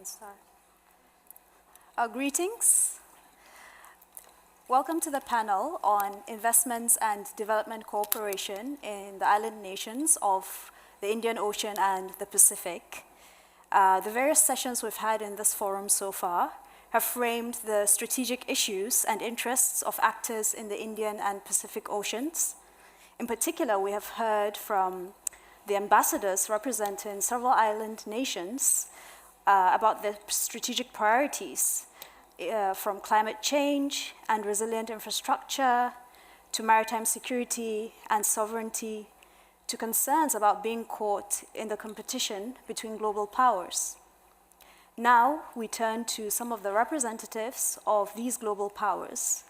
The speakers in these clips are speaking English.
can start. Greetings. Welcome to the panel on investments and development cooperation in the island nations of the Indian Ocean and the Pacific. The various sessions we've had in this forum so far have framed the strategic issues and interests of actors in the Indian and Pacific Oceans. In particular, we have heard from the ambassadors representing several island nations about their strategic priorities, from climate change and resilient infrastructure to maritime security and sovereignty to concerns about being caught in the competition between global powers. Now we turn to some of the representatives of these global powers.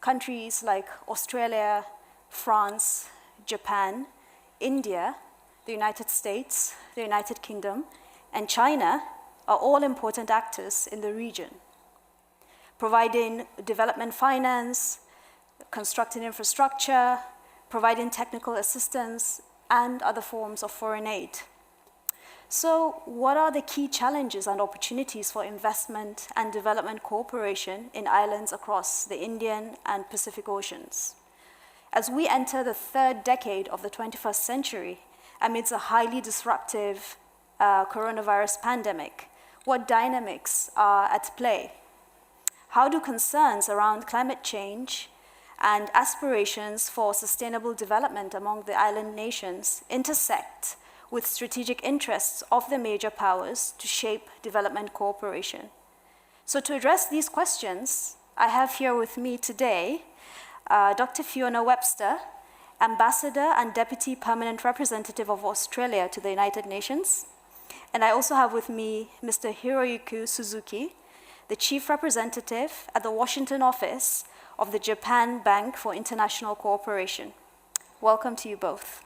Countries like Australia, France, Japan, India, the United States, the United Kingdom, and China are all important actors in the region, providing development finance, constructing infrastructure, providing technical assistance, and other forms of foreign aid. So what are the key challenges and opportunities for investment and development cooperation in islands across the Indian and Pacific Oceans? As we enter the third decade of the 21st century, amidst a highly disruptive coronavirus pandemic, what dynamics are at play? How do concerns around climate change and aspirations for sustainable development among the island nations intersect with strategic interests of the major powers to shape development cooperation? So to address these questions, I have here with me today Dr. Fiona Webster, Ambassador and Deputy Permanent Representative of Australia to the United Nations. And I also have with me Mr. Hiroyuki Suzuki, the Chief Representative at the Washington office of the Japan Bank for International Cooperation. Welcome to you both.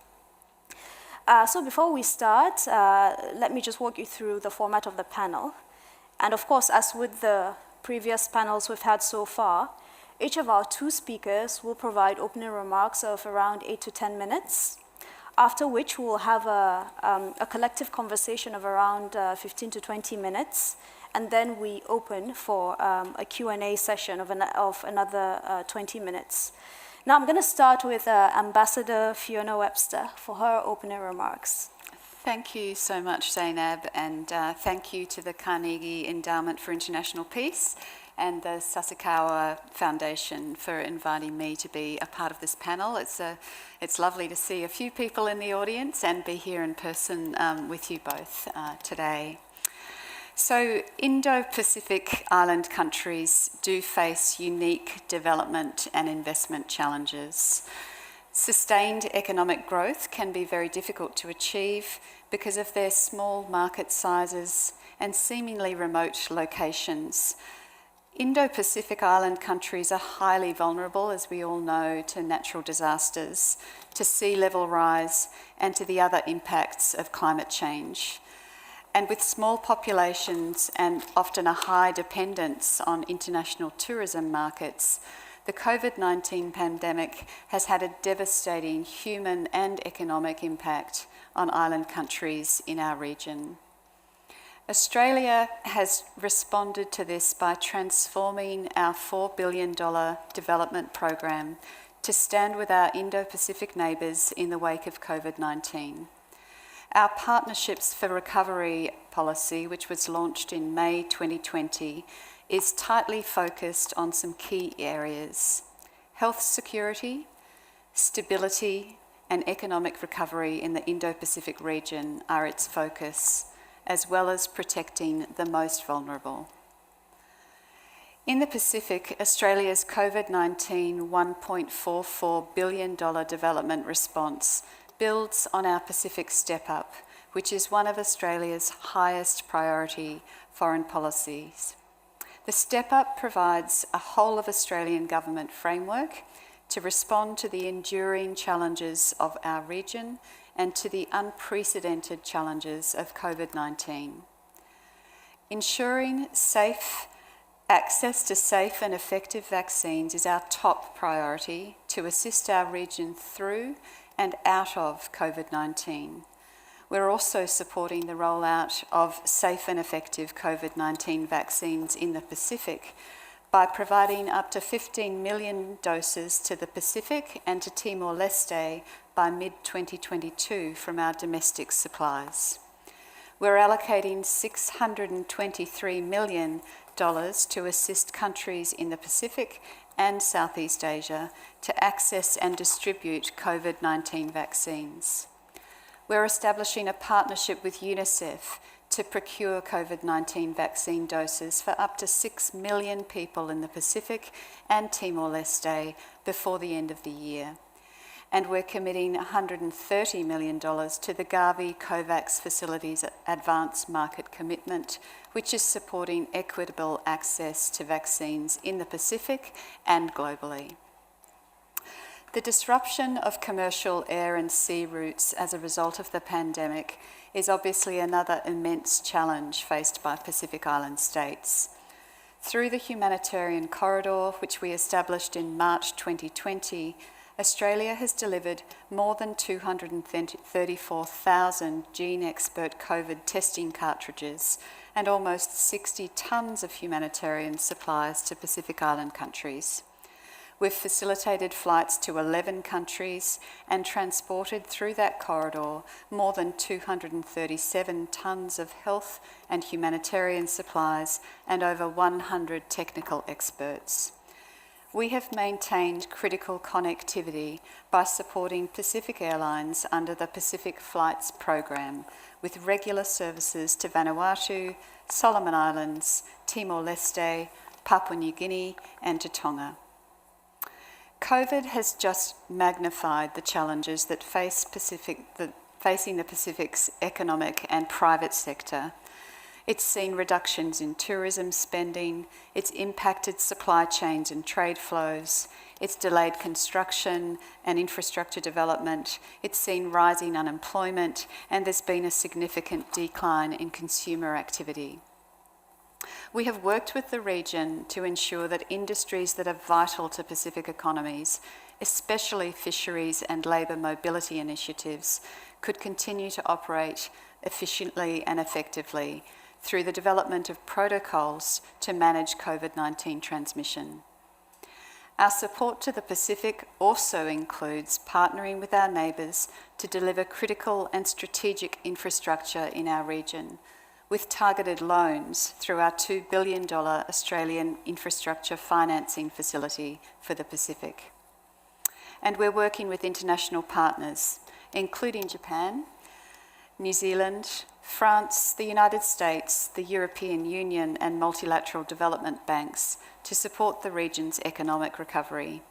So before we start, let me just walk you through the format of the panel. And of course, as with the previous panels we've had so far, each of our two speakers will provide opening remarks of around 8 to 10 minutes, after which we'll have a collective conversation of around 15 to 20 minutes, and then we open for a Q&A session of another 20 minutes. Now I'm going to start with Ambassador Fiona Webster for her opening remarks. Thank you so much, Zainab, and thank you to the Carnegie Endowment for International Peace and the Sasakawa Foundation for inviting me to be a part of this panel. It's lovely to see a few people in the audience and be here in person with you both today. So Indo-Pacific island countries do face unique development and investment challenges. Sustained economic growth can be very difficult to achieve because of their small market sizes and seemingly remote locations. Indo-Pacific island countries are highly vulnerable, as we all know, to natural disasters, to sea level rise, and to the other impacts of climate change. And with small populations and often a high dependence on international tourism markets, the COVID-19 pandemic has had a devastating human and economic impact on island countries in our region. Australia has responded to this by transforming our $4 billion development program to stand with our Indo-Pacific neighbours in the wake of COVID-19. Our Partnerships for Recovery policy, which was launched in May 2020, is tightly focused on some key areas. Health security, stability, and economic recovery in the Indo-Pacific region are its focus, as well as protecting the most vulnerable. In the Pacific, Australia's COVID-19 $1.44 billion development response builds on our Pacific Step Up, which is one of Australia's highest priority foreign policies. The Step Up provides a whole of Australian government framework to respond to the enduring challenges of our region and to the unprecedented challenges of COVID-19. Ensuring access to safe and effective vaccines is our top priority to assist our region through and out of COVID-19. We're also supporting the rollout of safe and effective COVID-19 vaccines in the Pacific by providing up to 15 million doses to the Pacific and to Timor-Leste by mid-2022 from our domestic supplies. We're allocating $623 million to assist countries in the Pacific and Southeast Asia to access and distribute COVID-19 vaccines. We're establishing a partnership with UNICEF to procure COVID-19 vaccine doses for up to 6 million people in the Pacific and Timor-Leste before the end of the year. And we're committing $130 million to the Gavi COVAX Facility's Advanced Market Commitment, which is supporting equitable access to vaccines in the Pacific and globally. The disruption of commercial air and sea routes as a result of the pandemic is obviously another immense challenge faced by Pacific Island states. Through the humanitarian corridor, which we established in March 2020, Australia has delivered more than 234,000 GeneXpert COVID testing cartridges and almost 60 tonnes of humanitarian supplies to Pacific Island countries. We've facilitated flights to 11 countries and transported through that corridor more than 237 tonnes of health and humanitarian supplies and over 100 technical experts. We have maintained critical connectivity by supporting Pacific Airlines under the Pacific Flights program, with regular services to Vanuatu, Solomon Islands, Timor-Leste, Papua New Guinea, and to Tonga. COVID has just magnified the challenges that facing the Pacific's economic and private sector. It's seen reductions in tourism spending, it's impacted supply chains and trade flows, it's delayed construction and infrastructure development, it's seen rising unemployment, and there's been a significant decline in consumer activity. We have worked with the region to ensure that industries that are vital to Pacific economies, especially fisheries and labour mobility initiatives, could continue to operate efficiently and effectively through the development of protocols to manage COVID-19 transmission. Our support to the Pacific also includes partnering with our neighbours to deliver critical and strategic infrastructure in our region, with targeted loans through our $2 billion Australian infrastructure financing facility for the Pacific. And we're working with international partners, including Japan, New Zealand, France, the United States, the European Union, and multilateral development banks to support the region's economic recovery.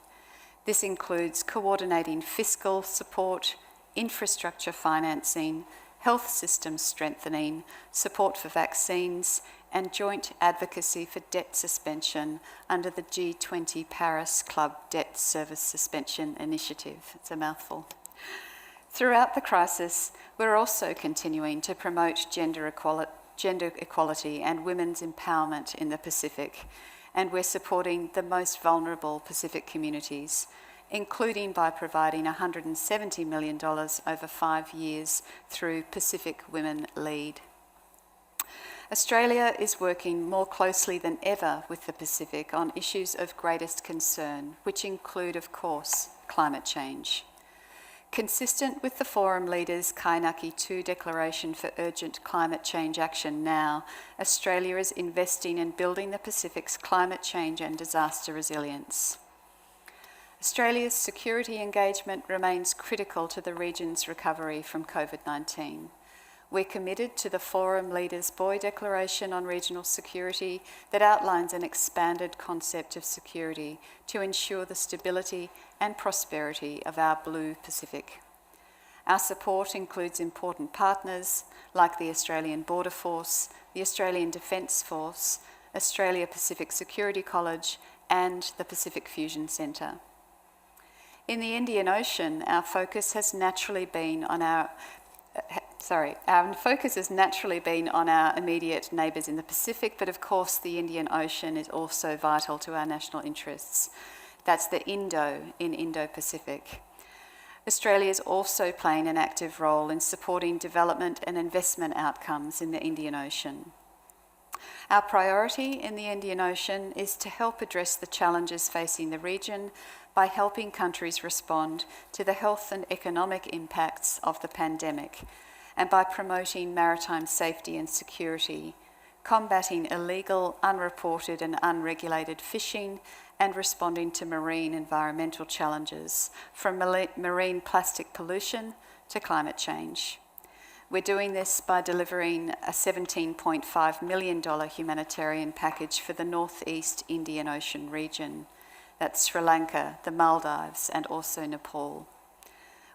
This includes coordinating fiscal support, infrastructure financing, health system strengthening, support for vaccines, and joint advocacy for debt suspension under the G20 Paris Club Debt Service Suspension Initiative. It's a mouthful. Throughout the crisis, we're also continuing to promote gender equality and women's empowerment in the Pacific, and we're supporting the most vulnerable Pacific communities, including by providing $170 million over 5 years through Pacific Women Lead. Australia is working more closely than ever with the Pacific on issues of greatest concern, which include, of course, climate change. Consistent with the Forum Leaders' Kainaki 2 Declaration for Urgent Climate Change Action Now, Australia is investing in building the Pacific's climate change and disaster resilience. Australia's security engagement remains critical to the region's recovery from COVID-19. We're committed to the Forum Leaders' Boy Declaration on Regional Security that outlines an expanded concept of security to ensure the stability and prosperity of our Blue Pacific. Our support includes important partners like the Australian Border Force, the Australian Defence Force, Australia Pacific Security College, and the Pacific Fusion Centre. In the Indian Ocean, our focus has naturally been on our immediate neighbours in the Pacific, but of course the Indian Ocean is also vital to our national interests. That's the Indo in Indo-Pacific. Australia is also playing an active role in supporting development and investment outcomes in the Indian Ocean. Our priority in the Indian Ocean is to help address the challenges facing the region by helping countries respond to the health and economic impacts of the pandemic, and by promoting maritime safety and security, combating illegal, unreported and unregulated fishing, and responding to marine environmental challenges, from marine plastic pollution to climate change. We're doing this by delivering a $17.5 million humanitarian package for the Northeast Indian Ocean region. That's Sri Lanka, the Maldives, and also Nepal.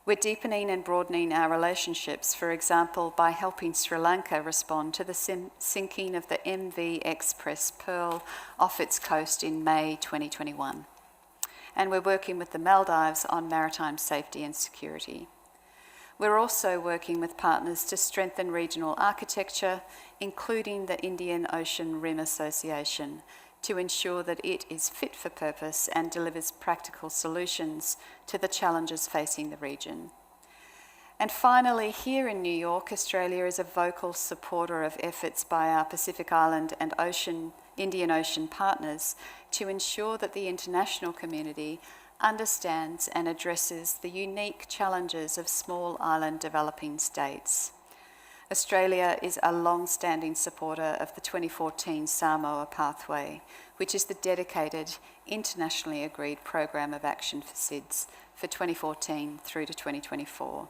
We're deepening and broadening our relationships, for example, by helping Sri Lanka respond to the sinking of the MV Express Pearl off its coast in May 2021. And we're working with the Maldives on maritime safety and security. We're also working with partners to strengthen regional architecture, including the Indian Ocean Rim Association, to ensure that it is fit for purpose and delivers practical solutions to the challenges facing the region. And finally, here in New York, Australia is a vocal supporter of efforts by our Pacific Island and Indian Ocean partners to ensure that the international community understands and addresses the unique challenges of small island developing states. Australia is a long-standing supporter of the 2014 Samoa Pathway, which is the dedicated, internationally agreed program of action for SIDS for 2014 through to 2024.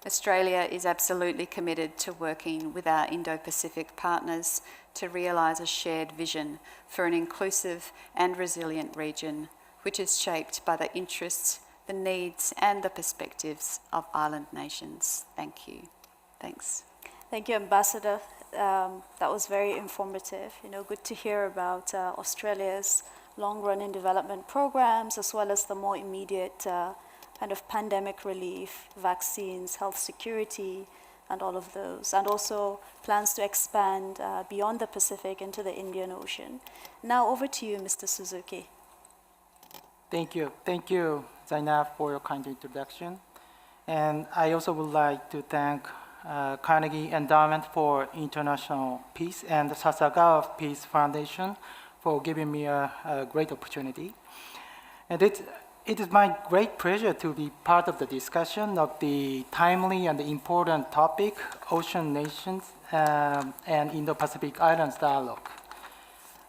Australia is absolutely committed to working with our Indo-Pacific partners to realise a shared vision for an inclusive and resilient region, which is shaped by the interests, the needs and the perspectives of island nations. Thank you. Thanks. Thank you, Ambassador. That was very informative. Good to hear about Australia's long-running development programs, as well as the more immediate kind of pandemic relief, vaccines, health security, and all of those, and also plans to expand beyond the Pacific into the Indian Ocean. Now over to you, Mr. Suzuki. Thank you. Thank you, Zainab, for your kind introduction. And I also would like to thank Carnegie Endowment for International Peace and the Sasagawa Peace Foundation for giving me a great opportunity. And it is my great pleasure to be part of the discussion of the timely and important topic, Ocean Nations and Indo-Pacific Islands Dialogue.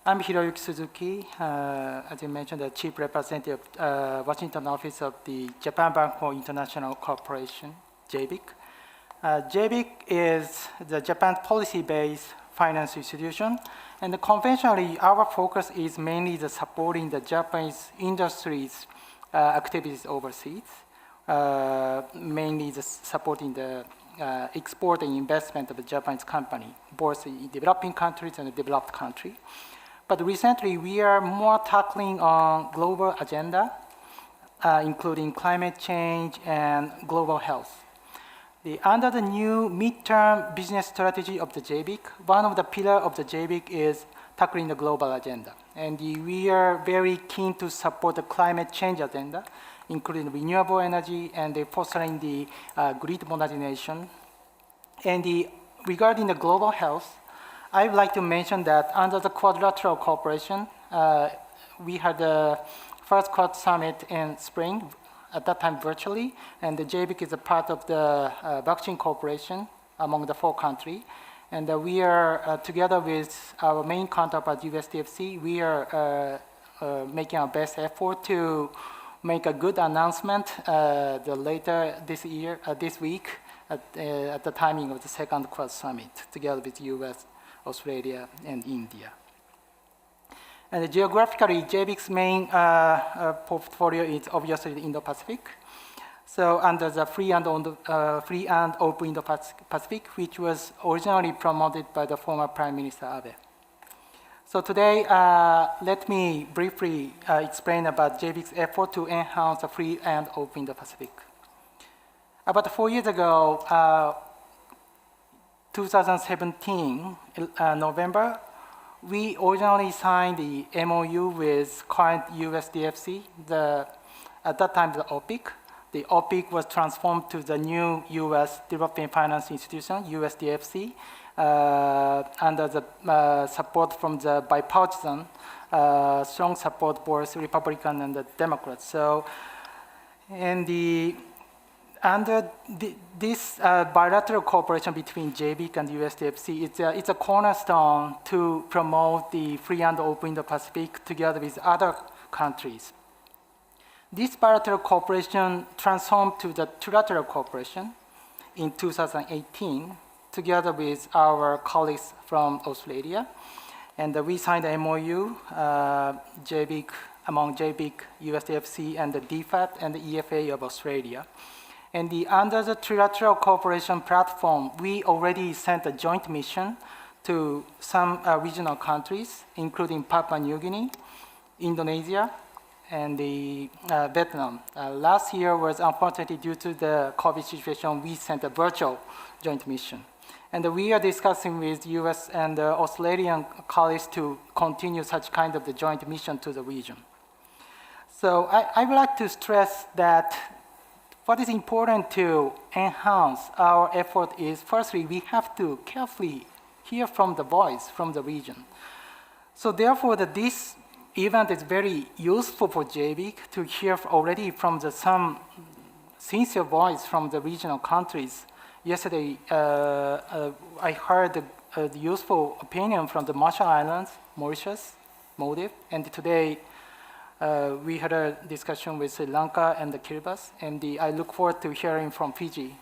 I'm Hiroyuki Suzuki, as you mentioned, the Chief Representative of Washington Office of the Japan Bank for International Cooperation, JBIC. JBIC is the Japan's policy-based finance institution, and conventionally, our focus is mainly the supporting the Japanese industry's activities overseas, mainly the supporting the export and investment of the Japanese company, both in developing countries and developed countries. But recently, we are more tackling on global agenda, including climate change and global health. Under the new midterm business strategy of the JBIC, one of the pillars of the JBIC is tackling the global agenda. And we are very keen to support the climate change agenda, including renewable energy and fostering the grid modernization. And regarding the global health, I would like to mention that under the quadrilateral cooperation, we had the first Quad Summit in spring, at that time virtually, and the JBIC is a part of the vaccine cooperation among the 4 countries. And we are, together with our main counterpart, USDFC, we are making our best effort to make a good announcement later this year, this week, at the timing of the second Quad Summit, together with US, Australia, and India. And geographically, JBIC's main portfolio is obviously the Indo-Pacific. So under the free and open Indo-Pacific, which was originally promoted by the former Prime Minister Abe. So today, let me briefly explain about JBIC's effort to enhance the free and open Indo-Pacific. About 4 years ago, 2017, November, we originally signed the MOU with current USDFC, at that time the OPIC, The OPIC was transformed to the new U.S. Development Finance Institution, USDFC, under the support from the bipartisan, strong support both Republican and the Democrats. So, and under this bilateral cooperation between JBIC and USDFC, it's a cornerstone to promote the free and open Indo-Pacific together with other countries. This bilateral cooperation transformed to the trilateral cooperation in 2018, together with our colleagues from Australia. And we signed a MOU, JBIC, among JBIC, USDFC, and the DFAT and the EFA of Australia. And under the trilateral cooperation platform, we already sent a joint mission to some regional countries, including Papua New Guinea, Indonesia, and Vietnam. Last year was unfortunately due to the COVID situation, we sent a virtual joint mission. And we are discussing with US and Australian colleagues to continue such kind of the joint mission to the region. So I would like to stress that what is important to enhance our effort is, firstly, we have to carefully hear from the voice from the region. So therefore, this event is very useful for JBIC to hear already from some sincere voice from the regional countries. Yesterday, I heard the useful opinion from the Marshall Islands, Mauritius, Maldives, and today we had a discussion with Sri Lanka and the Kiribati, and I look forward to hearing from Fiji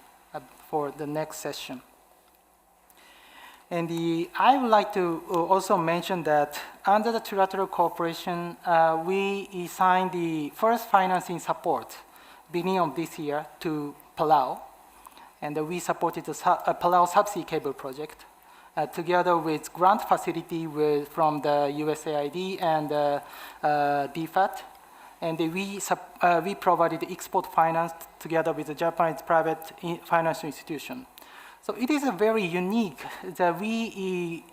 for the next session. And I would like to also mention that under the trilateral cooperation, we signed the first financing support beginning of this year to Palau, and we supported the Palau subsea cable project together with grant facility from the USAID and DFAT. And we provided export finance together with the Japanese private financial institution. So it is a very unique that we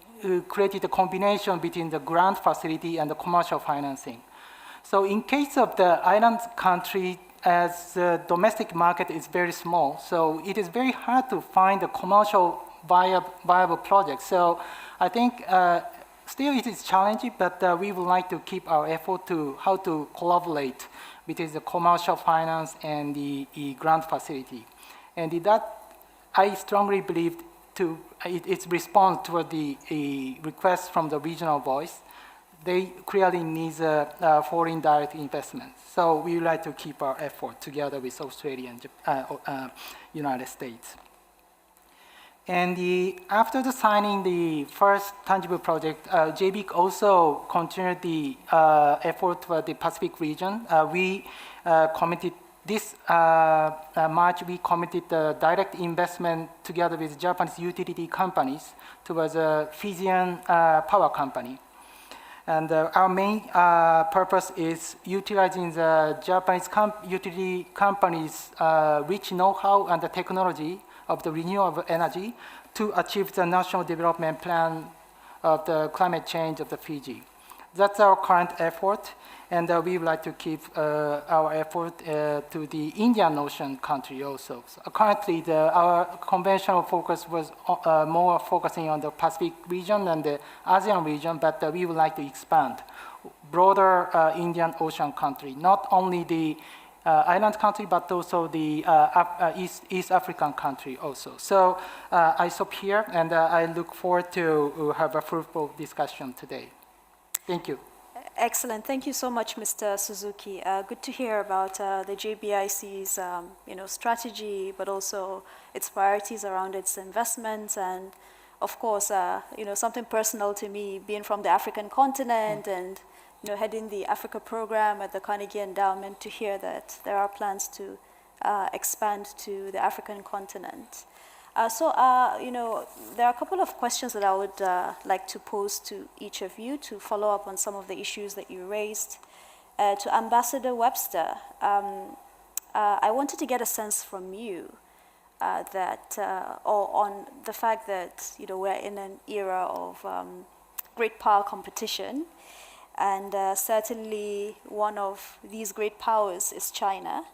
created a combination between the grant facility and the commercial financing. So in case of the island country, as the domestic market is very small, so it is very hard to find a commercial viable project. So I think still it is challenging, but we would like to keep our effort to how to collaborate between the commercial finance and the grant facility. And that I strongly believe its response toward the request from the regional voice. They clearly need foreign direct investment. So we would like to keep our effort together with Australia and United States. And after the signing the first tangible project, JBIC also continued the effort for the Pacific region. We committed this March, we committed the direct investment together with Japanese utility companies towards a Fijian power company. And our main purpose is utilizing the Japanese utility companies' rich know-how and the technology of the renewable energy to achieve the national development plan of the climate change of the Fiji. That's our current effort, and we would like to keep our effort to the Indian Ocean country also. So currently, our conventional focus was more focusing on the Pacific region and the ASEAN region, but we would like to expand broader Indian Ocean country, not only the island country, but also the East African country also. So I stop here, and I look forward to have a fruitful discussion today. Thank you. Excellent. Thank you so much, Mr. Suzuki. Good to hear about the JBIC's strategy, but also its priorities around its investments, and of course, something personal to me, being from the African continent and heading the Africa program at the Carnegie Endowment, to hear that there are plans to expand to the African continent. So there are a couple of questions that I would like to pose to each of you to follow up on some of the issues that you raised. To Ambassador Webster, I wanted to get a sense from you on the fact that we're in an era of great power competition, and certainly one of these great powers is China.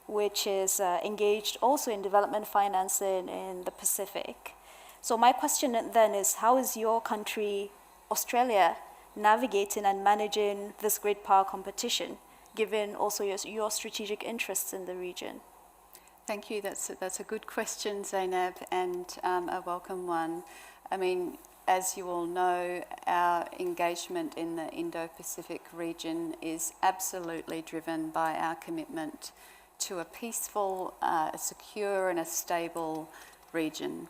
which is engaged also in development financing in the Pacific. So my question then is, how is your country, Australia, navigating and managing this great power competition, given also your strategic interests in the region? Thank you. That's a good question, Zainab, and a welcome one. I mean, as you all know, our engagement in the Indo-Pacific region is absolutely driven by our commitment to a peaceful, a secure and a stable region.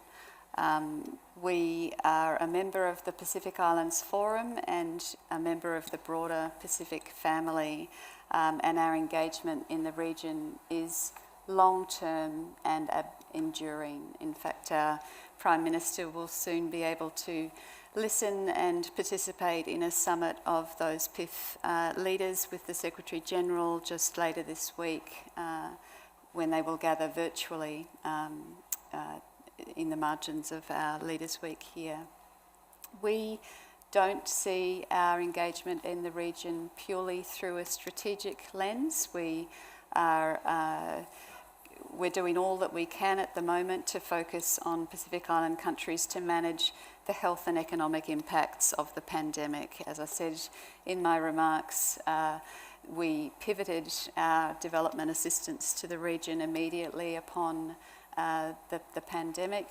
We are a member of the Pacific Islands Forum and a member of the broader Pacific family, and our engagement in the region is long-term and enduring. In fact, our Prime Minister will soon be able to listen and participate in a summit of those PIF leaders with the Secretary-General just later this week, when they will gather virtually in the margins of our Leaders' Week here. We don't see our engagement in the region purely through a strategic lens. We're doing all that we can at the moment to focus on Pacific Island countries to manage the health and economic impacts of the pandemic. As I said in my remarks, we pivoted our development assistance to the region immediately upon the pandemic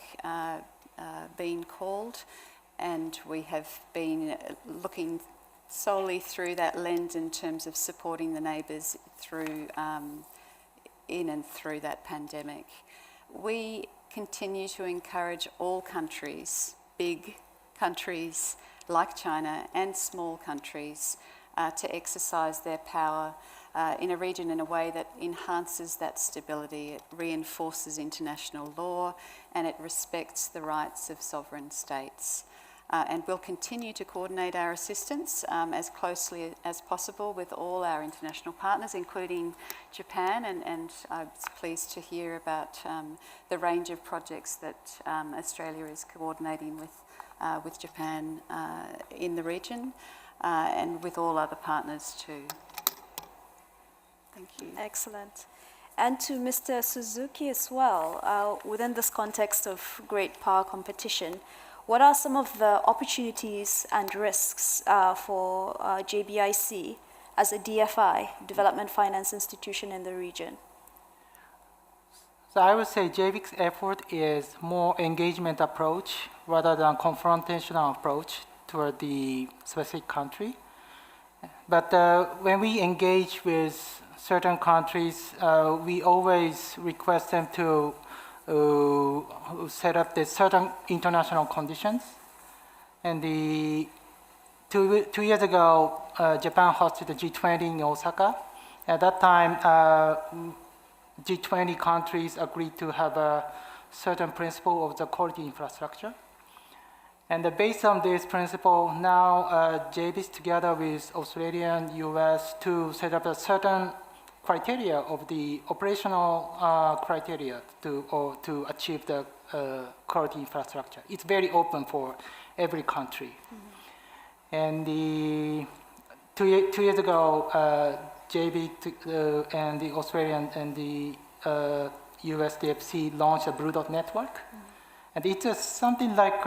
being called, and we have been looking solely through that lens in terms of supporting the neighbours through in and through that pandemic. We continue to encourage all countries, big countries like China and small countries, to exercise their power in a region in a way that enhances that stability. It reinforces international law and it respects the rights of sovereign states. And we'll continue to coordinate our assistance as closely as possible with all our international partners, including Japan, and I was pleased to hear about the range of projects that Australia is coordinating with Japan in the region, and with all other partners too. Thank you. Excellent. And to Mr. Suzuki as well, within this context of great power competition, what are some of the opportunities and risks for JBIC as a DFI, Development Finance Institution in the region? So I would say JBIC's effort is more engagement approach rather than confrontational approach toward the specific country. But when we engage with certain countries, we always request them to set up the certain international conditions. And two years ago, Japan hosted the G20 in Osaka. At that time, G20 countries agreed to have a certain principle of the quality infrastructure. And based on this principle, now JBIC together with Australia and US to set up a certain criteria of the operational criteria to achieve the quality infrastructure. It's very open for every country. Mm-hmm. And two years ago, JBIC and the Australian and the US DFC launched a Blue Dot network. Mm-hmm. And it's just something like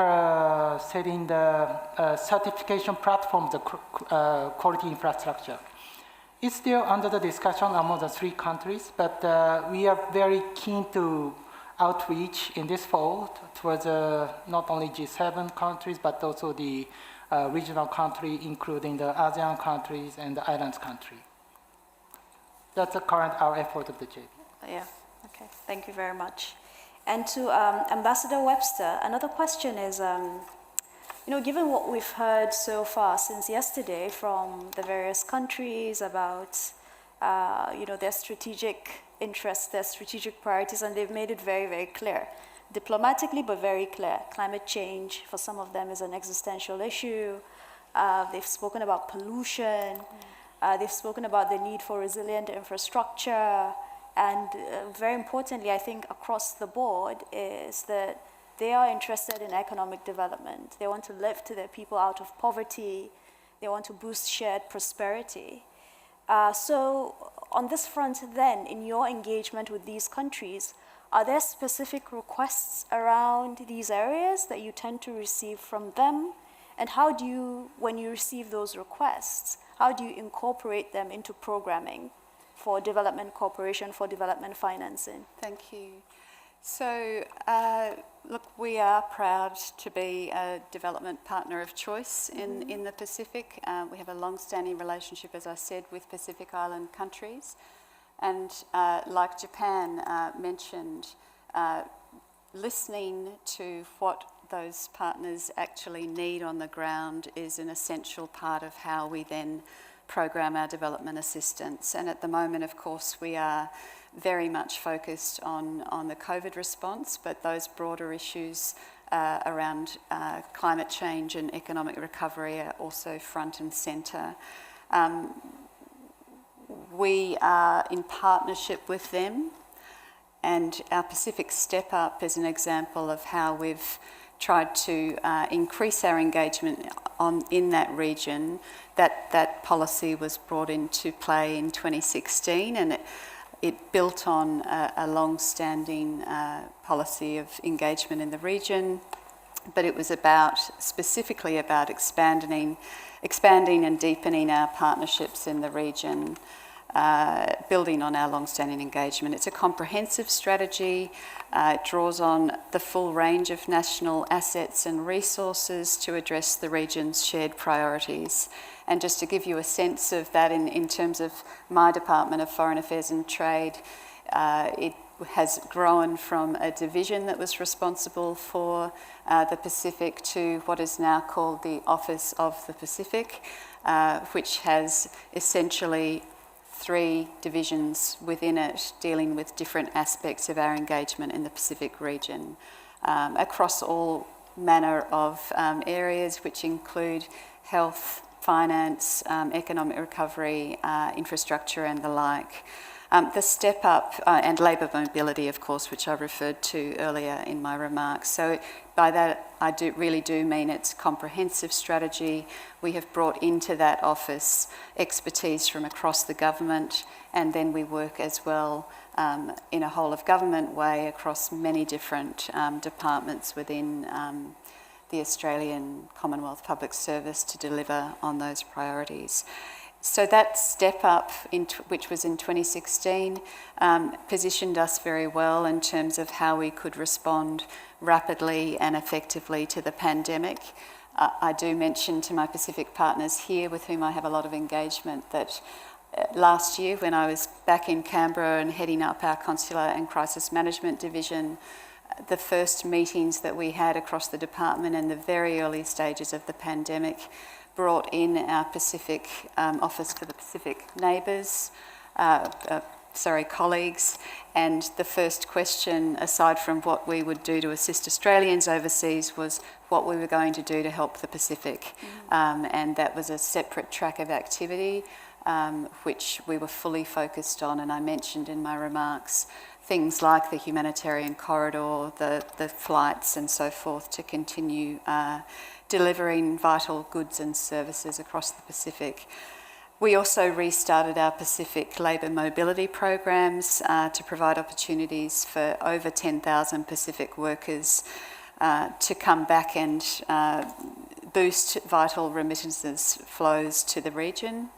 setting the certification platform, the quality infrastructure. It's still under the discussion among the three countries, but we are very keen to outreach in this fall towards not only G7 countries, but also the regional country, including the ASEAN countries and the islands country. That's the current our effort of the JB. Yeah, okay, thank you very much. And to Ambassador Webster, another question is, given what we've heard so far since yesterday from the various countries about, their strategic interests, their strategic priorities, and they've made it very, very clear, diplomatically, but very clear. Climate change, for some of them, is an existential issue. They've spoken about pollution. They've spoken about the need for resilient infrastructure. And very importantly, I think across the board is that they are interested in economic development. They want to lift their people out of poverty. They want to boost shared prosperity. So on this front then, in your engagement with these countries, are there specific requests around these areas that you tend to receive from them? And how do you, when you receive those requests, how do you incorporate them into programming for development cooperation, for development financing? Thank you. So, look, we are proud to be a development partner of choice in the Pacific. We have a long-standing relationship, as I said, with Pacific Island countries. And like Japan mentioned, listening to what those partners actually need on the ground is an essential part of how we then program our development assistance. And at the moment, of course, we are very much focused on the COVID response, but those broader issues around climate change and economic recovery are also front and centre. We are in partnership with them, and our Pacific Step Up is an example of how we've tried to increase our engagement in that region. That policy was brought into play in 2016, and it built on a long-standing policy of engagement in the region, but it was specifically about expanding and deepening our partnerships in the region, building on our long-standing engagement. It's a comprehensive strategy. It draws on the full range of national assets and resources to address the region's shared priorities. And just to give you a sense of that in terms of my Department of Foreign Affairs and Trade, it has grown from a division that was responsible for the Pacific to what is now called the Office of the Pacific, which has essentially 3 divisions within it dealing with different aspects of our engagement in the Pacific region across all manner of areas, which include health, finance, economic recovery, infrastructure and the like. The step up and labour mobility, of course, which I referred to earlier in my remarks. So by that, I really do mean it's comprehensive strategy. We have brought into that office expertise from across the government, and then we work as well in a whole of government way across many different departments within the Australian Commonwealth Public Service to deliver on those priorities. So that step up, which was in 2016, positioned us very well in terms of how we could respond rapidly and effectively to the pandemic. I do mention to my Pacific partners here, with whom I have a lot of engagement, that last year when I was back in Canberra and heading up our Consular and Crisis Management Division, the first meetings that we had across the department in the very early stages of the pandemic brought in our Pacific Office for the Pacific neighbours, colleagues, and the first question, aside from what we would do to assist Australians overseas, was what we were going to do to help the Pacific. And that was a separate track of activity, which we were fully focused on, and I mentioned in my remarks things like the humanitarian corridor, the flights and so forth, to continue delivering vital goods and services across the Pacific. We also restarted our Pacific labour mobility programs to provide opportunities for over 10,000 Pacific workers to come back and boost vital remittances flows to the region.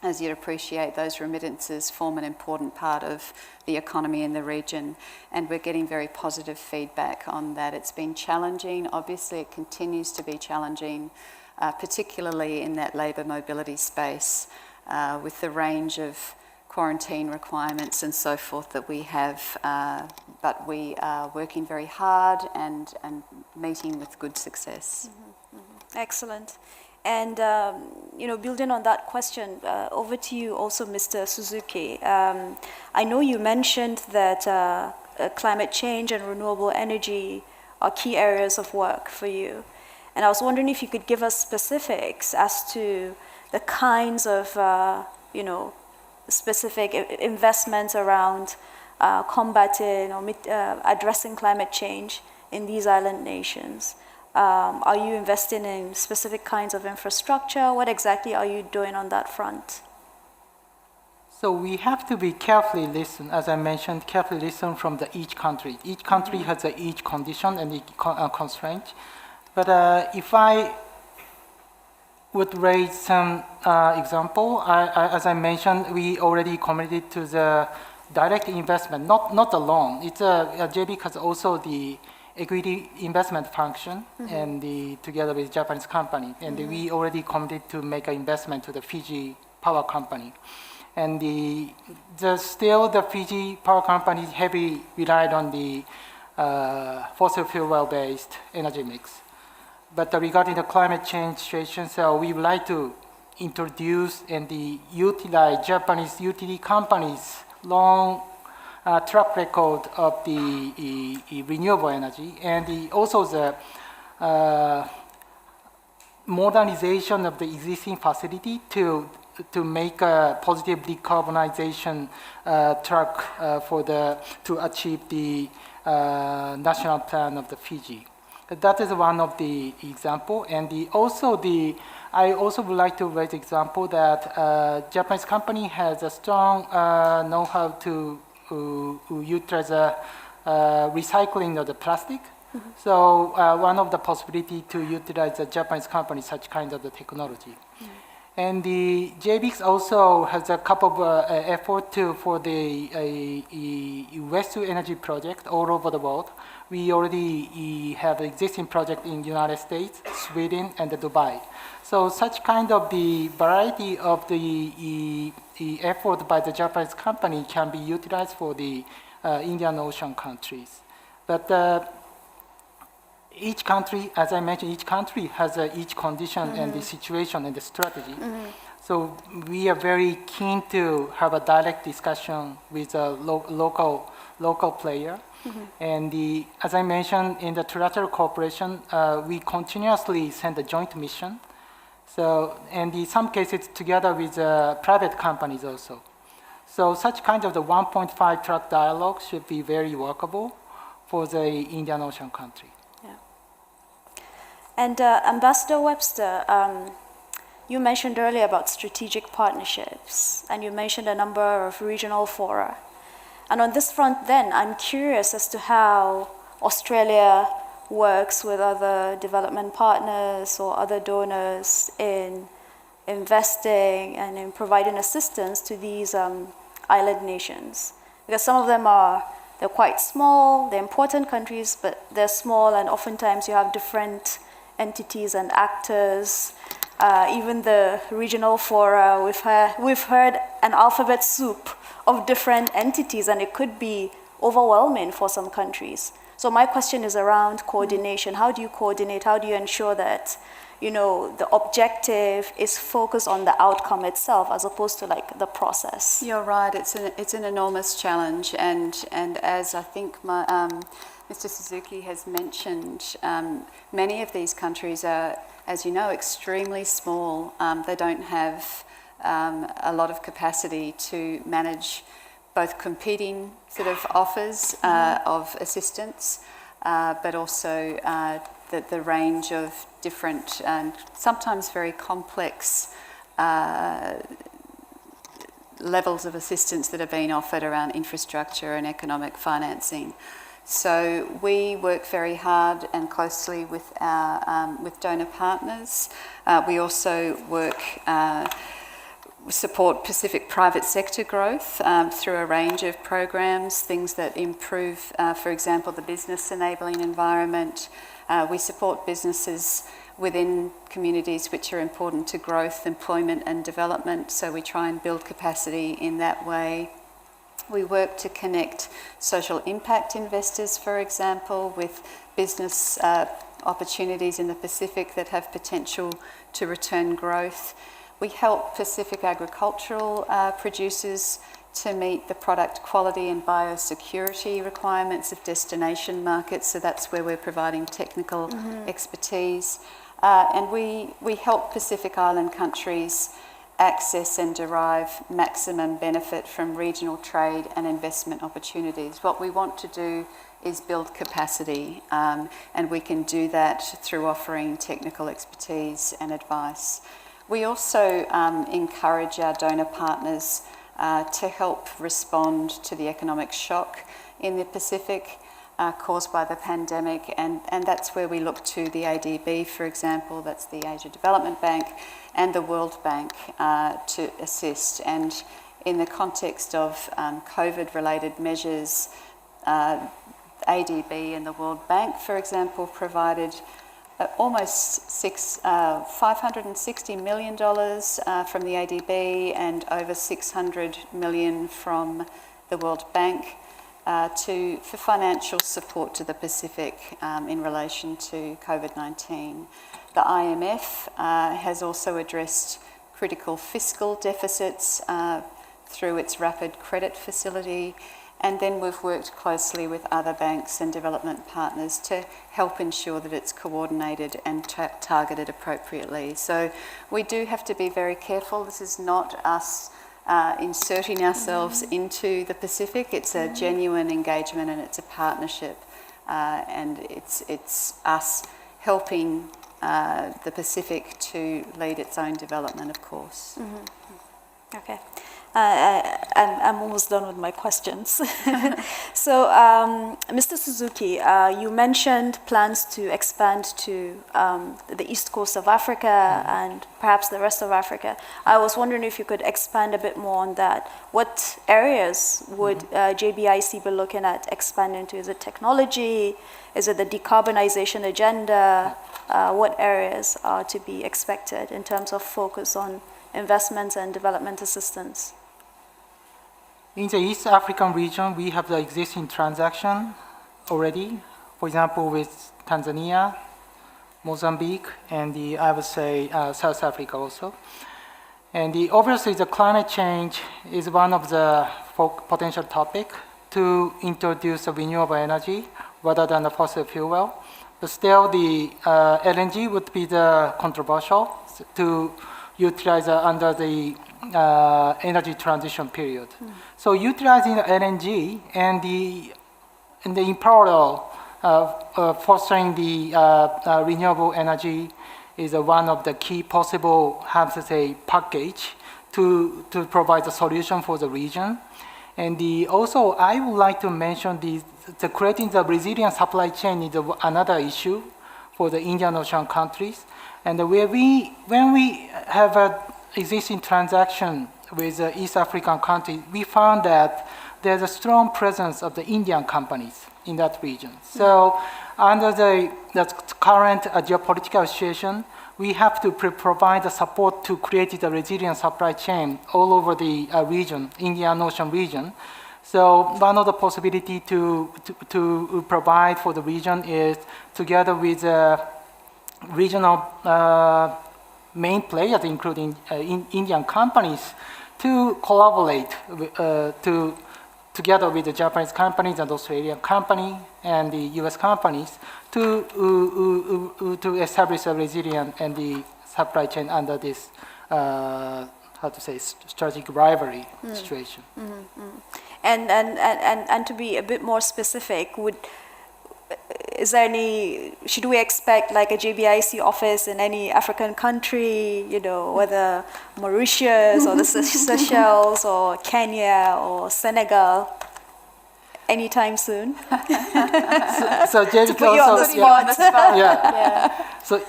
As you'd appreciate, those remittances form an important part of the economy in the region, and we're getting very positive feedback on that. It's been challenging. Obviously, it continues to be challenging, particularly in that labour mobility space, with the range of quarantine requirements and so forth that we have, but we are working very hard and meeting with good success. Excellent. And, building on that question, over to you also, Mr. Suzuki. I know you mentioned that climate change and renewable energy are key areas of work for you. And I was wondering if you could give us specifics as to the kinds of, specific investments around combating or addressing climate change in these island nations. Are you investing in specific kinds of infrastructure? What exactly are you doing on that front? So we have to be carefully listen, as I mentioned, carefully listen from each country. Each country has each condition and each constraint. But if I would raise some example, as I mentioned, we already committed to the direct investment, not the loan. It's JBIC has also the equity investment function, and together with Japanese company, and we already committed to make an investment to the Fiji power company. And still the Fiji power company heavily relied on the fossil fuel-based energy mix. But regarding the climate change situation, so we would like to introduce and utilize Japanese utility companies' long track record of the renewable energy, and also the modernization of the existing facility to make a positive decarbonization track to achieve the national plan of the Fiji. That is one of the example, and I also would like to raise example that Japanese company has a strong know-how to utilize recycling of the plastic. So one of the possibility to utilize the Japanese company such kind of the technology. And the JBIC also has a couple of effort for the waste to energy project all over the world. We already have existing project in United States, Sweden, and Dubai. So such kind of the variety of the effort by the Japanese company can be utilized for the Indian Ocean countries. But each country, as I mentioned, each country has each condition and the situation and the strategy. So we are very keen to have a direct discussion with a local player. And as I mentioned, in the trilateral cooperation, we continuously send a joint mission. So, and in some cases together with private companies also. So such kind of the 1.5 track dialogue should be very workable for the Indian Ocean country. And Ambassador Webster, you mentioned earlier about strategic partnerships, and you mentioned a number of regional fora. And on this front then, I'm curious as to how Australia works with other development partners or other donors in investing and in providing assistance to these island nations. Because some of them they're quite small, they're important countries, but they're small, and oftentimes you have different entities and actors. Even the regional fora, we've heard an alphabet soup of different entities, and it could be overwhelming for some countries. So my question is around coordination. How do you coordinate? How do you ensure that, the objective is focused on the outcome itself as opposed to like the process? You're right. It's an enormous challenge, and as I think Mr. Suzuki has mentioned, many of these countries are, as you know, extremely small. They don't have a lot of capacity to manage both competing sort of offers of assistance, but also the range of different and sometimes very complex levels of assistance that are being offered around infrastructure and economic financing. So we work very hard and closely with our with donor partners. We also support Pacific private sector growth through a range of programs, things that improve, for example, the business enabling environment. We support businesses within communities which are important to growth, employment and development, so we try and build capacity in that way. We work to connect social impact investors, for example, with business opportunities in the Pacific that have potential to return growth. We help Pacific agricultural producers to meet the product quality and biosecurity requirements of destination markets, so that's where we're providing technical expertise. And we help Pacific Island countries access and derive maximum benefit from regional trade and investment opportunities. What we want to do is build capacity, and we can do that through offering technical expertise and advice. We also encourage our donor partners to help respond to the economic shock in the Pacific caused by the pandemic, and that's where we look to the ADB, for example, that's the Asia Development Bank, and the World Bank to assist. And in the context of COVID-related measures, ADB and the World Bank, for example, provided almost $560 million from the ADB and over $600 million from the World Bank for financial support to the Pacific in relation to COVID-19. The IMF has also addressed critical fiscal deficits through its rapid credit facility, and then we've worked closely with other banks and development partners to help ensure that it's coordinated and targeted appropriately. So we do have to be very careful. This is not us inserting ourselves into the Pacific. It's a genuine engagement and it's a partnership, and it's us helping the Pacific to lead its own development, of course. Okay. I'm almost done with my questions. So, Mr. Suzuki, you mentioned plans to expand to the east coast of Africa and perhaps the rest of Africa. I was wondering if you could expand a bit more on that. What areas would JBIC be looking at expanding to? Is it technology? Is it the decarbonization agenda? What areas are to be expected in terms of focus on investments and development assistance? In the East African region, we have the existing transaction already. For example, with Tanzania, Mozambique, and I would say South Africa also. And obviously, the climate change is one of the potential topic to introduce a renewable energy rather than a fossil fuel. But still, the LNG would be the controversial to utilize under the energy transition period. So utilizing the LNG and in parallel fostering the renewable energy is one of the key possible, package to provide a solution for the region. And also, I would like to mention the creating the resilient supply chain is another issue for the Indian Ocean countries. And when we have an existing transaction with the East African countries, we found that there's a strong presence of the Indian companies in that region. So under the current geopolitical situation, we have to provide the support to create a resilient supply chain all over the region, Indian Ocean region. So one of the possibility to provide for the region is together with regional main players, including Indian companies, to collaborate together with the Japanese companies and Australian company and the U.S. companies to establish a resilient and the supply chain under this strategic rivalry situation. And to be a bit more specific, should we expect like a JBIC office in any African country, whether Mauritius or the Seychelles or Kenya or Senegal, anytime soon? So to put you on the spot. So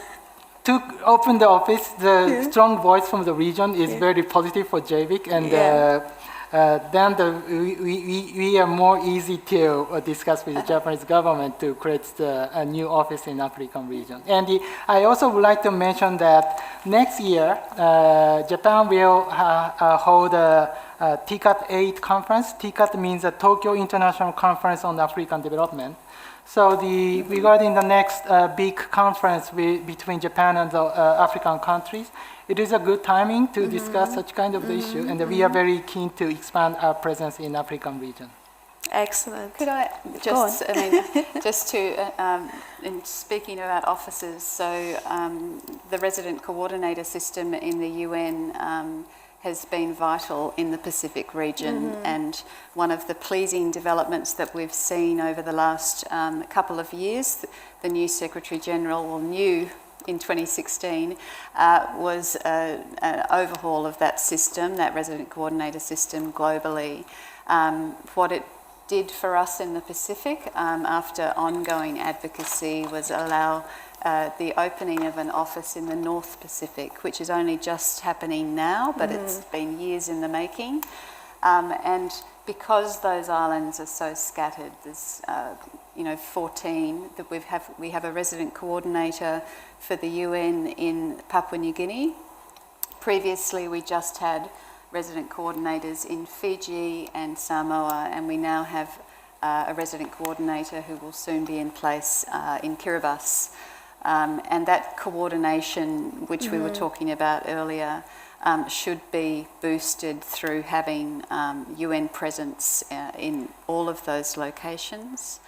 to open the office, the strong voice from the region is very positive for JBIC, and then we are more easy to discuss with the Japanese government to create a new office in African region. And I also would like to mention that next year, Japan will hold a TICAD 8 conference. TICAD means the Tokyo International Conference on African Development. So regarding the next big conference between Japan and the African countries, it is a good timing to discuss such kind of issue, and we are very keen to expand our presence in African region. Excellent. Could I just in speaking about offices, so the resident coordinator system in the UN has been vital in the Pacific region, and one of the pleasing developments that we've seen over the last couple of years, the new Secretary General, or new in 2016 was an overhaul of that system, that resident coordinator system globally. What it did for us in the Pacific after ongoing advocacy was allow the opening of an office in the North Pacific, which is only just happening now, but it's been years in the making. And because those islands are so scattered, there's 14 that we have a resident coordinator for the UN in Papua New Guinea. Previously, we just had resident coordinators in Fiji and Samoa, and we now have a resident coordinator who will soon be in place in Kiribati. And that coordination, which we were talking about earlier, should be boosted through having UN presence in all of those locations,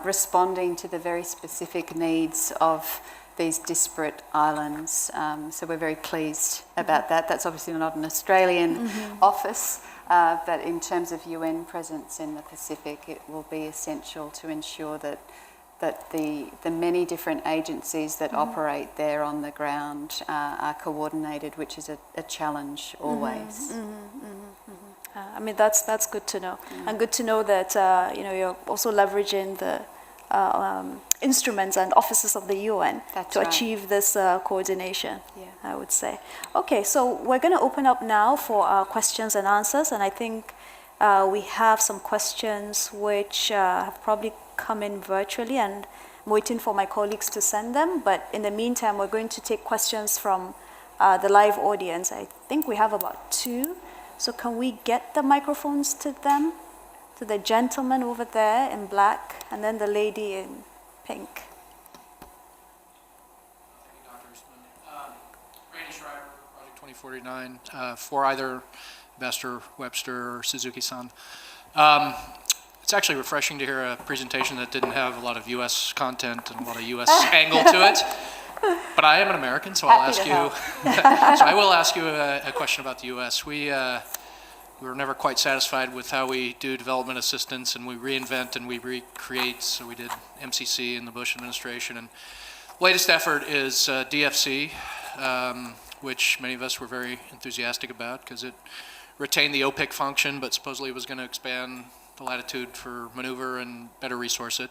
responding to the very specific needs of these disparate islands. So we're very pleased about that. That's obviously not an Australian office, but in terms of UN presence in the Pacific, it will be essential to ensure that the many different agencies that operate there on the ground are coordinated, which is a challenge always. I mean, that's good to know, and good to know that you're also leveraging the instruments and offices of the UN to achieve this coordination. I would say. Okay, so we're going to open up now for questions and answers, and I think we have some questions which have probably come in virtually, and I'm waiting for my colleagues to send them. But in the meantime, we're going to take questions from the live audience. I think we have about 2. So can we get the microphones to them? To the gentleman over there in black, and then the lady in pink. Thank you, Dr. Usman. Randy Schreiber, Project 2049, for either Webster, or Suzuki-san. It's actually refreshing to hear a presentation that didn't have a lot of U.S. content and a lot of U.S. angle to it. But I am an American, so I'll ask you. So I will ask you a question about the U.S. We were never quite satisfied with how we do development assistance, and we reinvent and we recreate. So we did MCC in the Bush administration, and latest effort is DFC, which many of us were very enthusiastic about because it retained the OPIC function, but supposedly it was going to expand the latitude for maneuver and better resource it.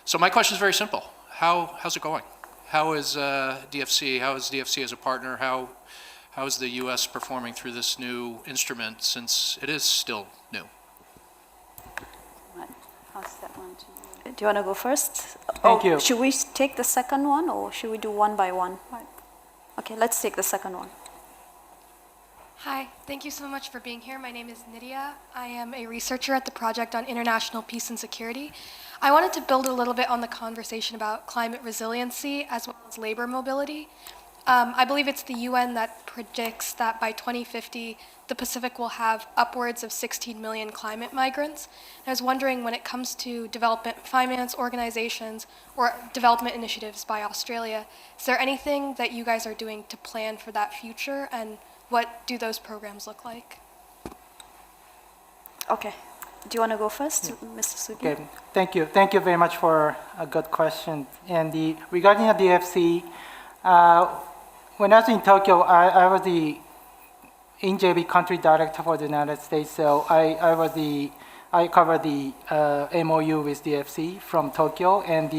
So my question is very simple. How's it going? How is DFC? How is DFC as a partner? How is the U.S. performing through this new instrument, since it is still new? Right. Pass that one to you. Do you want to go first? Thank you. Should we take the second one, or should we do one by one? Right. Okay, let's take the second one. Hi, thank you so much for being here. My name is Nydia. I am a researcher at the Project on International Peace and Security. I wanted to build a little bit on the conversation about climate resiliency as well as labor mobility. I believe it's the UN that predicts that by 2050, the Pacific will have upwards of 16 million climate migrants. And I was wondering, when it comes to development finance organizations or development initiatives by Australia, is there anything that you guys are doing to plan for that future, and what do those programs look like? Okay. Do you want to go first, Mr. Suzuki? Okay, thank you. Thank you very much for a good question. And regarding the DFC, when I was in Tokyo, I was the JBIC country director for the United States. So I covered the MOU with DFC from Tokyo, and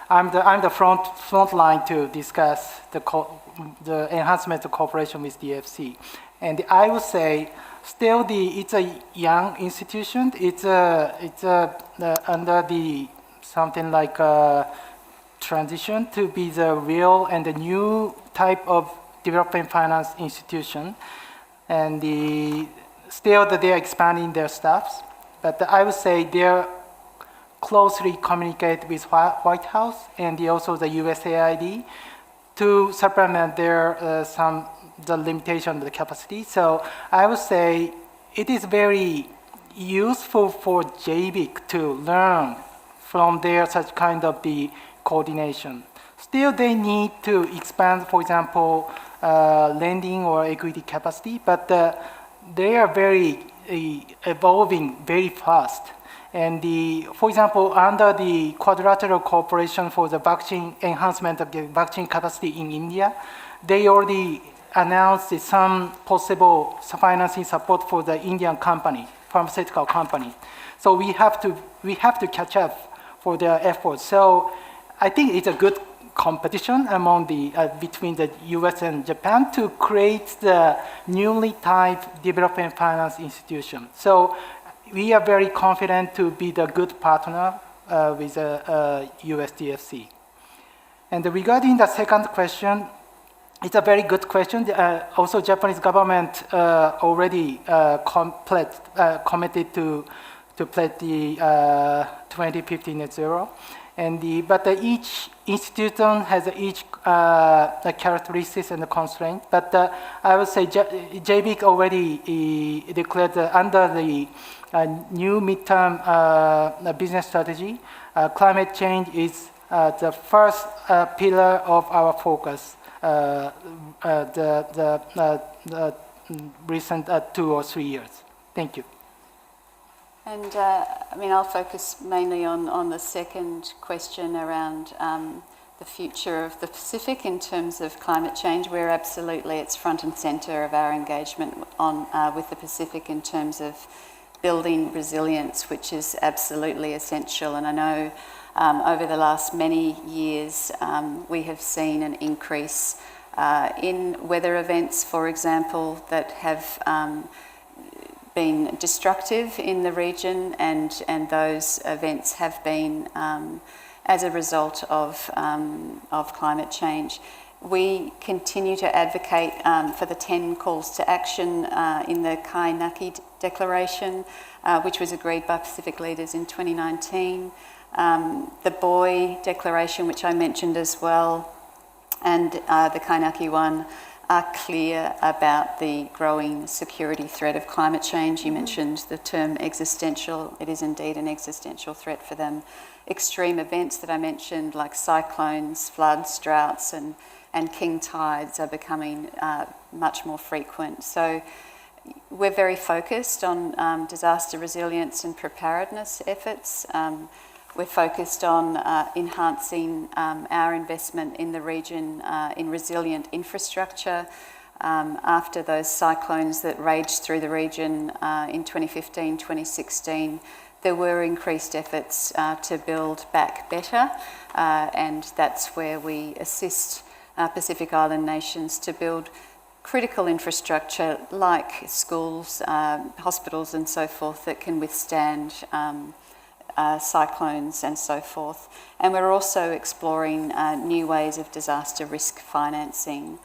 I'm the front line to discuss the enhancement of cooperation with DFC. And I would say, still, it's a young institution. It's under the something like a transition to be the real and the new type of development finance institution, and still that they are expanding their staffs. But I would say they're closely communicate with White House and also the USAID to supplement their the limitation of the capacity. So I would say it is very useful for JBIC to learn from their such kind of the coordination. Still, they need to expand, for example, lending or equity capacity, but they are very evolving very fast. And for example, under the quadrilateral cooperation for the vaccine enhancement of the vaccine capacity in India, they already announced some possible financing support for the Indian company, pharmaceutical company. So we have to catch up for their efforts. So I think it's a good competition among between the U.S. and Japan to create the newly type development finance institution. So we are very confident to be the good partner with USDFC. And regarding the second question, it's a very good question. Also, Japanese government already committed to pledge the 2050 net zero. But each institution has each characteristics and constraint. But I would say JBIC already declared under the new midterm business strategy, climate change is the first pillar of our focus. The recent 2 or 3 years. Thank you. And I mean, I'll focus mainly on the second question around the future of the Pacific in terms of climate change. We're absolutely, it's front and centre of our engagement with the Pacific in terms of building resilience, which is absolutely essential. And I know over the last many years, we have seen an increase in weather events, for example, that have been destructive in the region, and those events have been as a result of climate change. We continue to advocate for the 10 calls to action in the Carnegie Declaration, which was agreed by Pacific leaders in 2019. The Boy Declaration, which I mentioned as well, and the Carnegie one, are clear about the growing security threat of climate change. You mentioned the term existential. It is indeed an existential threat for them. Extreme events that I mentioned, like cyclones, floods, droughts, and king tides are becoming much more frequent. So we're very focused on disaster resilience and preparedness efforts. We're focused on enhancing our investment in the region in resilient infrastructure. After those cyclones that raged through the region in 2015, 2016, there were increased efforts to build back better, and that's where we assist Pacific Island nations to build critical infrastructure like schools, hospitals and so forth that can withstand cyclones and so forth. And we're also exploring new ways of disaster risk financing.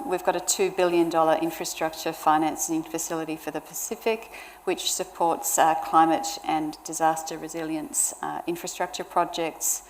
We've got a $2 billion infrastructure financing facility for the Pacific, which supports climate and disaster resilience infrastructure projects.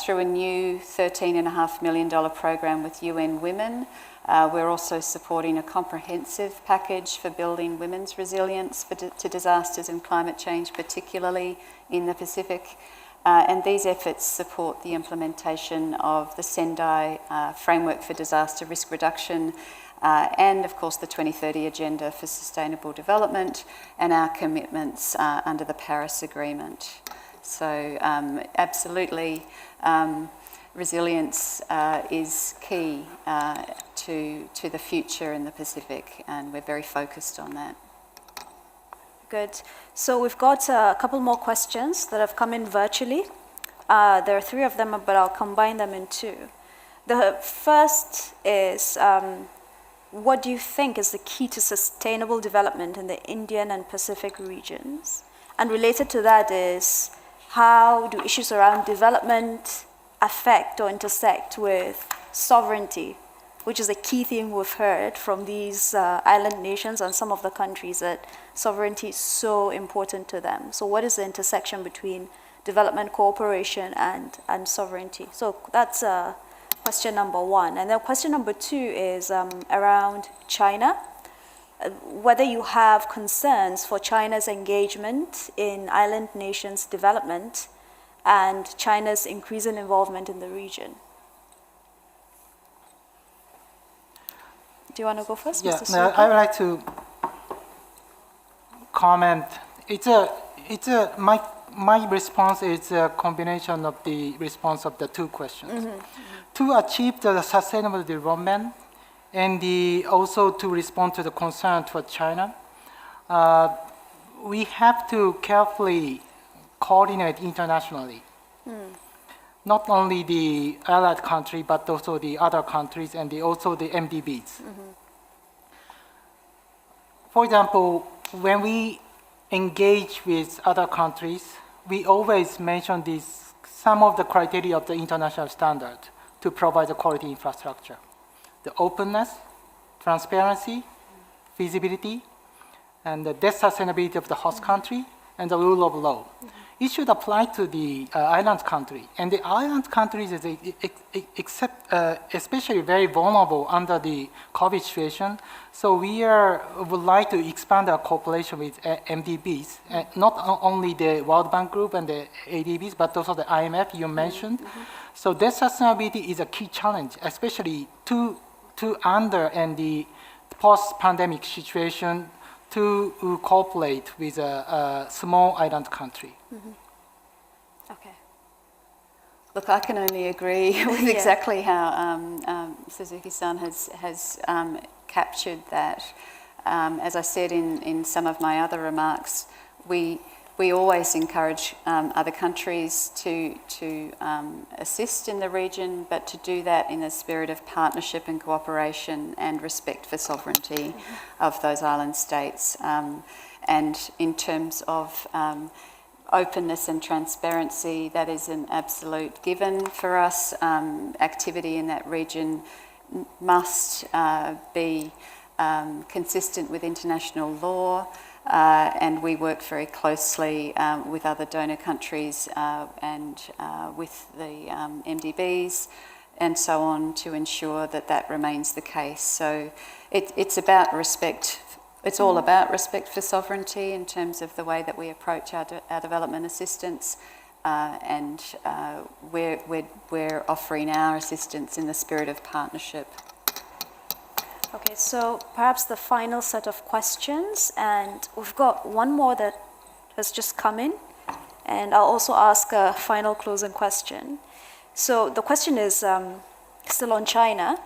Through a new $13.5 million program with UN Women, we're also supporting a comprehensive package for building women's resilience to disasters and climate change, particularly in the Pacific. And these efforts support the implementation of the Sendai Framework for Disaster Risk Reduction and, of course, the 2030 Agenda for Sustainable Development and our commitments under the Paris Agreement. So absolutely, resilience is key to the future in the Pacific, and we're very focused on that. Good. So we've got a couple more questions that have come in virtually. There are 3 of them, but I'll combine them in 2. The first is, what do you think is the key to sustainable development in the Indian and Pacific regions? And related to that is, how do issues around development affect or intersect with sovereignty, which is a key theme we've heard from these island nations and some of the countries, that sovereignty is so important to them. So what is the intersection between development cooperation and sovereignty? So that's question number 1. And then question number 2 is around China. Whether you have concerns for China's engagement in island nations' development and China's increasing involvement in the region. Do you want to go first, Mr. Suzuki? I would like to comment. It's a, my response is a combination of the response of the two questions. To achieve the sustainable development and also to respond to the concern toward China, we have to carefully coordinate internationally. Not only the allied country, but also the other countries and also the MDBs. For example, when we engage with other countries, we always mention some of the criteria of the international standard to provide the quality infrastructure. The openness, transparency, feasibility, and the debt sustainability of the host country, and the rule of law. It should apply to the island country. And the island countries is especially very vulnerable under the COVID situation. So we would like to expand our cooperation with MDBs, not only the World Bank Group and the ADBs, but also the IMF you mentioned. So debt sustainability is a key challenge, especially to under and the post-pandemic situation to cooperate with a small island country. Okay. Look, I can only agree with exactly how Suzuki-san has captured that. As I said in some of my other remarks, we always encourage other countries to assist in the region, but to do that in a spirit of partnership and cooperation and respect for sovereignty of those island states. And in terms of openness and transparency, that is an absolute given for us. Activity in that region must be consistent with international law, and we work very closely with other donor countries and with the MDBs and so on to ensure that that remains the case. So it's about respect. It's all about respect for sovereignty in terms of the way that we approach our development assistance, and we're offering our assistance in the spirit of partnership. Okay, so perhaps the final set of questions, and we've got one more that has just come in, and I'll also ask a final closing question. So the question is still on China.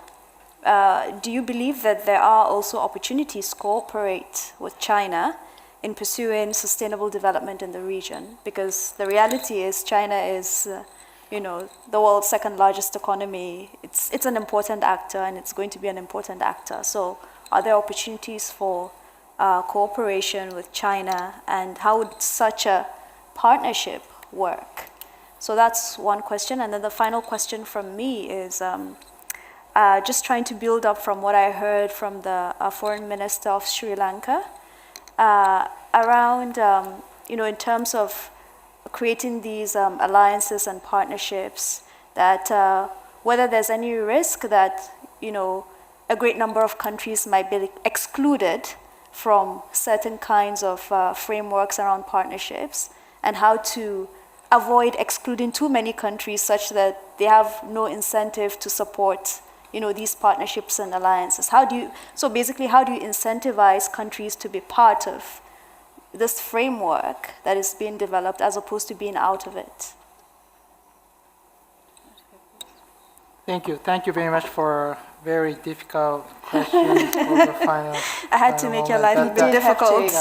Do you believe that there are also opportunities to cooperate with China in pursuing sustainable development in the region? Because the reality is China is the world's second largest economy. It's an important actor, and it's going to be an important actor. So are there opportunities for cooperation with China, and how would such a partnership work? So that's one question. And then the final question from me is just trying to build up from what I heard from the foreign minister of Sri Lanka around, in terms of creating these alliances and partnerships, that whether there's any risk that, a great number of countries might be excluded from certain kinds of frameworks around partnerships, and how to avoid excluding too many countries such that they have no incentive to support these partnerships and alliances. How do you incentivize countries to be part of this framework that is being developed as opposed to being out of it? Thank you. Thank you very much for very difficult questions for the final. I had to make your life a bit difficult.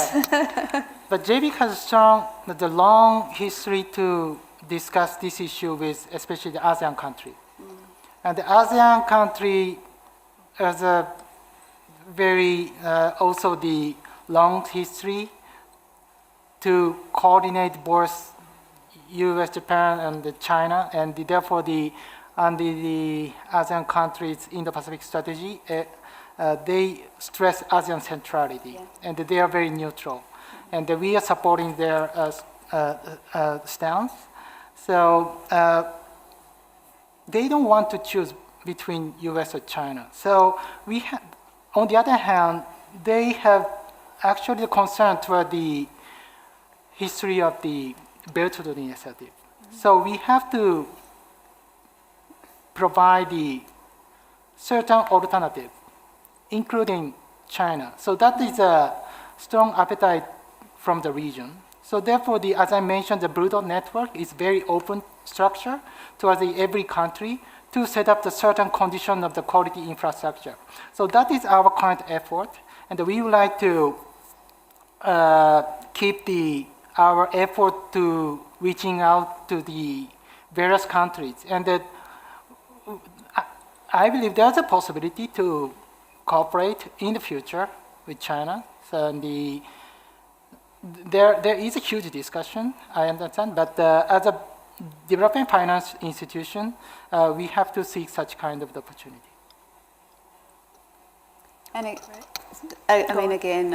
But JBIC has shown the long history to discuss this issue with especially the ASEAN country. And the ASEAN country has a very, also the long history to coordinate both US, Japan, and China, and therefore under the ASEAN countries Indo-Pacific strategy, they stress ASEAN centrality, and they are very neutral. And we are supporting their stance. So they don't want to choose between US or China. So on the other hand, they have actually a concern toward the history of the Belt and Road Initiative. So we have to provide the certain alternative, including China. So that is a strong appetite from the region. So therefore, as I mentioned, the Blue Dot network is very open structure towards every country to set up the certain condition of the quality infrastructure. So that is our current effort, and we would like to keep our effort to reaching out to the various countries. And that I believe there's a possibility to cooperate in the future with China. So there is a huge discussion, I understand, but as a development finance institution, we have to seek such kind of the opportunity. And I mean, again,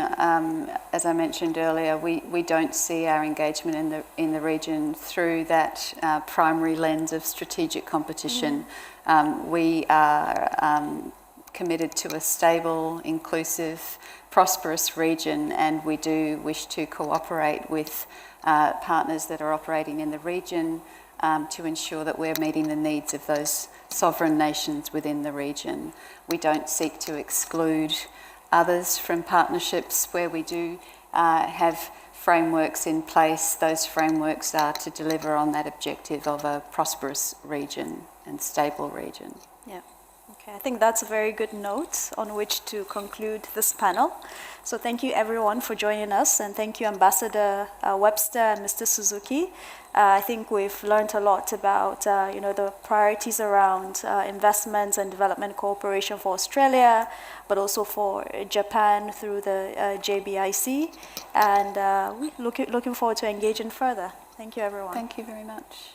as I mentioned earlier, we don't see our engagement in the region through that primary lens of strategic competition. We are committed to a stable, inclusive, prosperous region, and we do wish to cooperate with partners that are operating in the region to ensure that we're meeting the needs of those sovereign nations within the region. We don't seek to exclude others from partnerships where we do have frameworks in place. Those frameworks are to deliver on that objective of a prosperous region and stable region. Yeah. Okay, I think that's a very good note on which to conclude this panel. So thank you everyone for joining us, and thank you Ambassador Webster and Mr. Suzuki. I think we've learned a lot about the priorities around investments and development cooperation for Australia, but also for Japan through the JBIC, and we're looking forward to engaging further. Thank you everyone. Thank you very much.